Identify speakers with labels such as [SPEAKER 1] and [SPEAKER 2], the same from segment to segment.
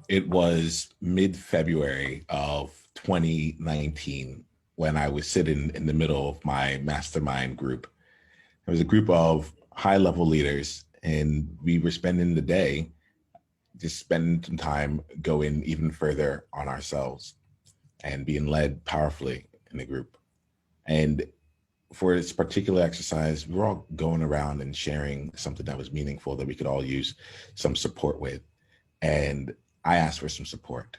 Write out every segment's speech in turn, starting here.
[SPEAKER 1] It was mid-February of 2019 when I was sitting in the middle of my mastermind group. It was a group of high-level leaders, and we were spending the day just spending some time going even further on ourselves and being led powerfully in the group. And for this particular exercise, we were all going around and sharing something that was meaningful that we could all use some support with. And I asked for some support.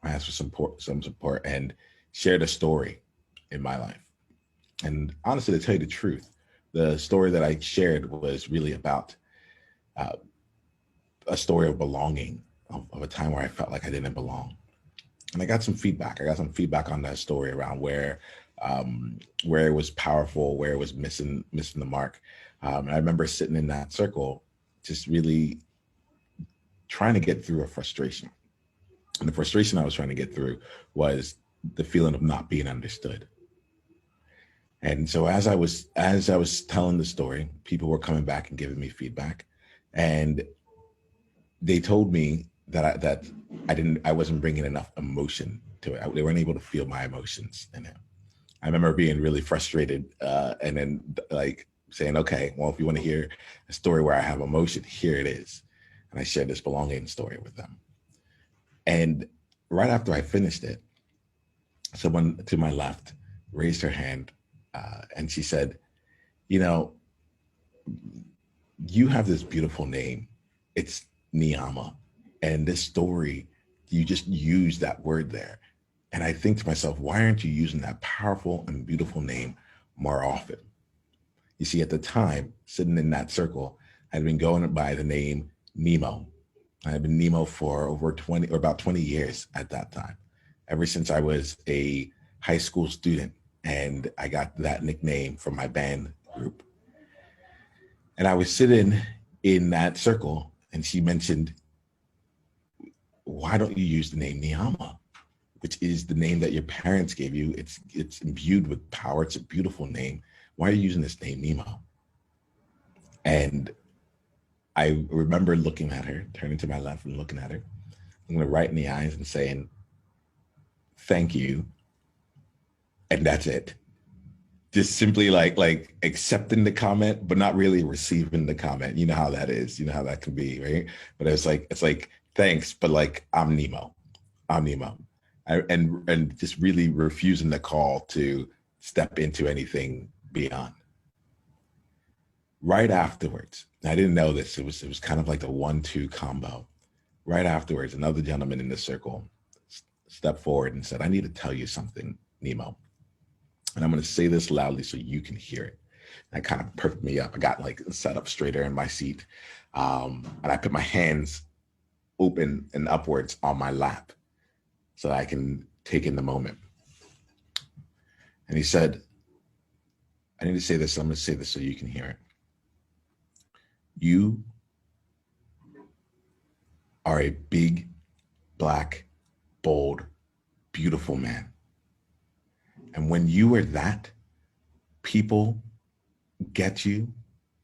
[SPEAKER 1] I asked for some support, and shared a story in my life. And honestly, to tell you the truth, the story that I shared was really about uh, a story of belonging, of a time where I felt like I didn't belong. And I got some feedback. I got some feedback on that story around where it was powerful, where it was missing the mark. And I remember sitting in that circle, just really trying to get through a frustration. And the frustration I was trying to get through was the feeling of not being understood. And so as I was telling the story, people were coming back and giving me feedback, and they told me that I wasn't bringing enough emotion to it. They weren't able to feel my emotions in it. I remember being really frustrated, and then like saying, "Okay, well, if you want to hear a story where I have emotion, here it is." And I shared this belonging story with them. And right after I finished it, someone to my left raised her hand, and she said, "You know, you have this beautiful name. It's Niyama. And this story, you just use that word there. And I think to myself, why aren't you using that powerful and beautiful name more often?" You see, at the time, sitting in that circle, I'd been going by the name Nemo. I had been Nemo for over 20 or about 20 years at that time, ever since I was a high school student. And I got that nickname from my band group. And I was sitting in that circle, and she mentioned, "Why don't you use the name Niyama, which is the name that your parents gave you? It's imbued with power. It's a beautiful name. Why are you using this name Nemo?" And I remember looking at her, turning to my left and looking at her, looking her right in the eyes and saying, "Thank you." And that's it. Just simply like accepting the comment, but not really receiving the comment. You know how that is. You know how that can be, right? But it's like thanks, but like I'm Nemo. I'm Nemo. And just really refusing the call to step into anything beyond. Right afterwards, I didn't know this. It was kind of like the 1-2 combo. Right afterwards, another gentleman in the circle stepped forward and said, "I need to tell you something, Nemo. And I'm going to say this loudly so you can hear it." And that kind of perked me up. I got like set up straighter in my seat. And I put my hands open and upwards on my lap so that I can take in the moment. And he said, "I need to say this. I'm going to say this so you can hear it. You are a big, black, bold, beautiful man. And when you are that, people get you,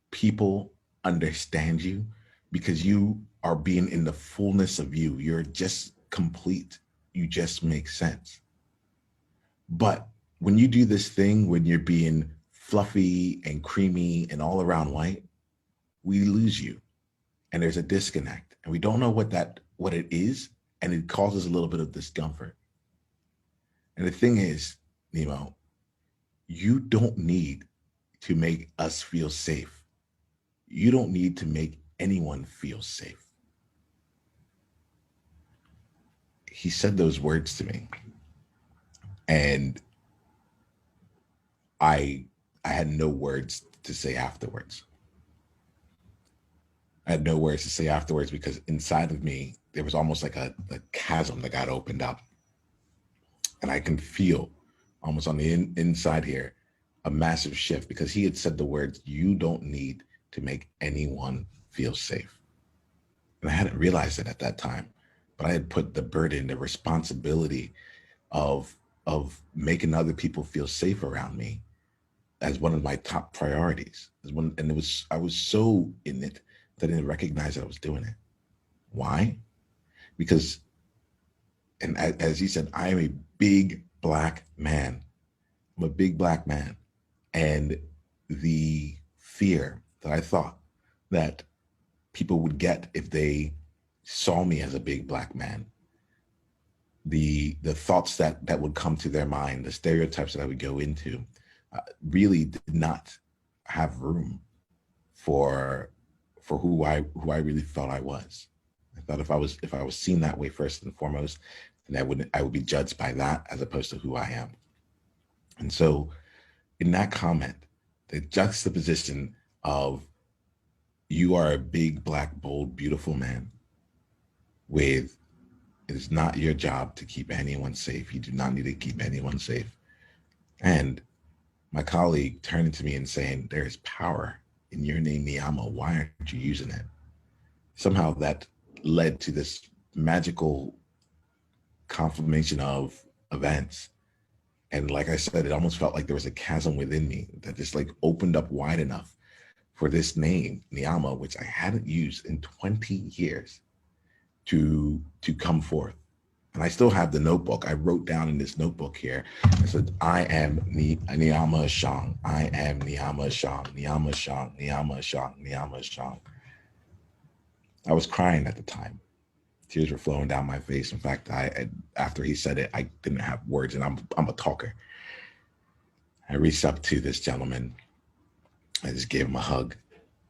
[SPEAKER 1] people understand you because you are being in the fullness of you. You're just complete. You just make sense. But when you do this thing, when you're being fluffy and creamy and all around white, we lose you. And there's a disconnect. And we don't know what it is. And it causes a little bit of discomfort. And the thing is, Nemo, you don't need to make us feel safe. You don't need to make anyone feel safe." He said those words to me, and I I had no words to say afterwards. I had no words to say afterwards because inside of me there was almost like a chasm that got opened up, and I can feel almost on the inside here a massive shift because he had said the words, "You don't need to make anyone feel safe." And I hadn't realized it at that time, but I had put the burden, the responsibility of making other people feel safe around me as one of my top priorities. As one, and I was so in it that I didn't recognize that I was doing it. Why? Because And as he said, I am a big black man. I'm a big black man. And the fear that I thought that people would get if they saw me as a big black man, the thoughts that would come to their mind, the stereotypes that I would go into, really did not have room for who I really felt I was. I thought if I was seen that way first and foremost, then I would be judged by that as opposed to who I am. And so in that comment, the juxtaposition of you are a big, black, bold, beautiful man with it is not your job to keep anyone safe. You do not need to keep anyone safe. And my colleague turning to me and saying, there is power in your name, Niyama. Why aren't you using it? Somehow that led to this magical confirmation of events. And like I said, it almost felt like there was a chasm within me that just like opened up wide enough for this name, Niyama, which I hadn't used in 20 years, to come forth. And I still have the notebook. I wrote down in this notebook here, I said, I am Niyama Shang. I am Niyama Shang, Niyama Shang, Niyama Shang, Niyama Shang. I was crying at the time. Tears were flowing down my face. In fact, after he said it, I didn't have words, and I'm a talker. I reached up to this gentleman. I just gave him a hug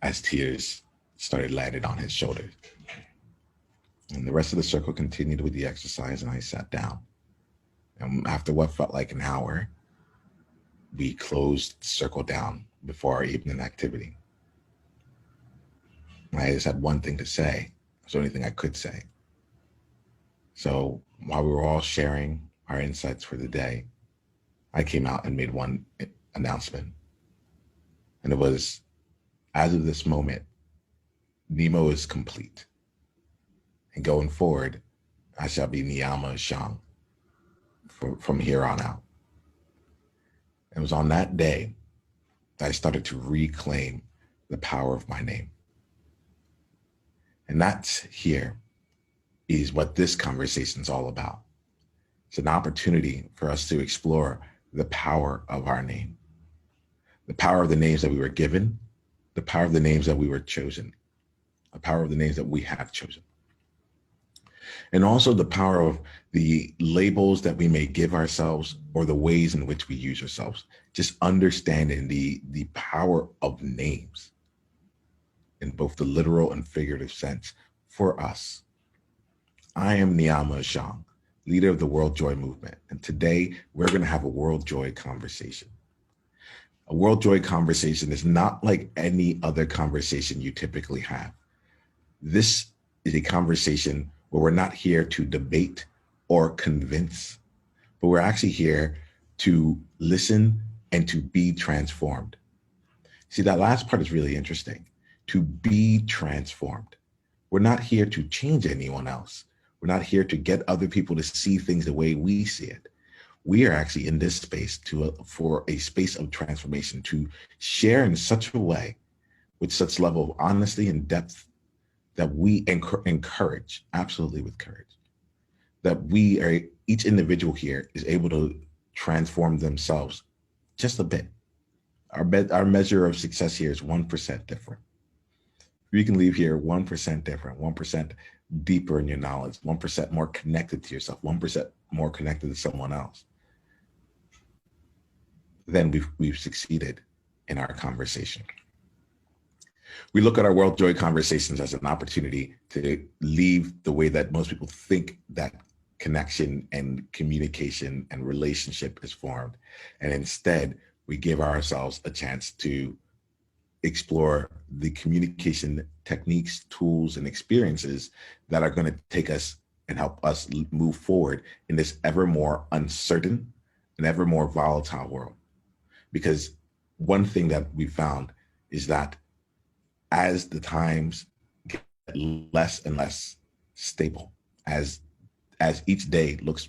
[SPEAKER 1] as tears started landing on his shoulders. And the rest of the circle continued with the exercise, and I sat down. And after what felt like an hour, we closed the circle down before our evening activity. I just had one thing to say. It was the only thing I could say. So while we were all sharing our insights for the day, I came out and made one announcement. And it was, as of this moment, Nemo is complete. And going forward, I shall be Niyama Shang from here on out. It was on that day that I started to reclaim the power of my name. And that's here is what this conversation is all about. It's an opportunity for us to explore the power of our name, the power of the names that we were given, the power of the names that we were chosen, the power of the names that we have chosen. And also the power of the labels that we may give ourselves or the ways in which we use ourselves. Just understanding the power of names in both the literal and figurative sense for us. I am Niyama Shang, leader of the World Joy Movement. And today we're going to have a World Joy conversation. A World Joy conversation is not like any other conversation you typically have. This is a conversation where we're not here to debate or convince, but we're actually here to listen and to be transformed. See, that last part is really interesting, to be transformed. We're not here to change anyone else. We're not here to get other people to see things the way we see it. We are actually in this space for a space of transformation, to share in such a way, with such level of honesty and depth, that we encourage, absolutely with courage, that we are, each individual here is able to transform themselves just a bit. Our measure of success here is 1% different. You can leave here 1% different, 1% deeper in your knowledge, 1% more connected to yourself, 1% more connected to someone else. Then we've succeeded in our conversation. We look at our World Joy conversations as an opportunity to leave the way that most people think that connection and communication and relationship is formed. And instead, we give ourselves a chance to explore the communication techniques, tools, and experiences that are going to take us and help us move forward in this ever more uncertain and ever more volatile world. Because one thing that we found is that as the times get less and less stable, as each day looks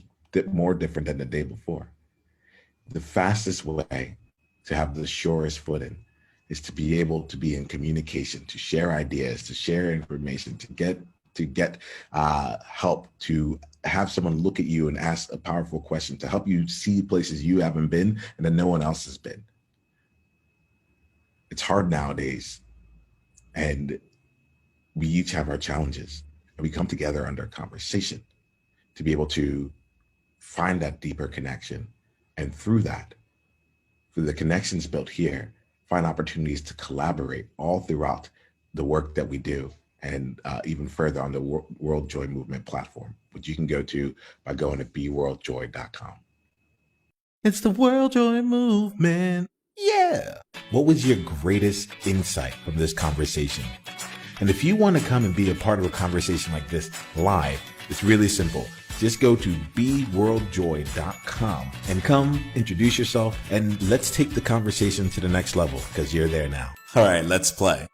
[SPEAKER 1] more different than the day before, the fastest way to have the surest footing is to be able to be in communication, to share ideas, to share information, to get help, to have someone look at you and ask a powerful question to help you see places you haven't been and that no one else has been. It's hard nowadays, and we each have our challenges, and we come together under conversation to be able to find that deeper connection. And through the connections built here, find opportunities to collaborate all throughout the work that we do, and even further on the World Joy Movement platform, which you can go to by going to beworldjoy.com. It's the World Joy Movement. Yeah. What was your greatest insight from this conversation? And if you want to come and be a part of a conversation like this live, it's really simple. Just go to beworldjoy.com and come introduce yourself, and let's take the conversation to the next level, because you're there now.
[SPEAKER 2] All right, let's play.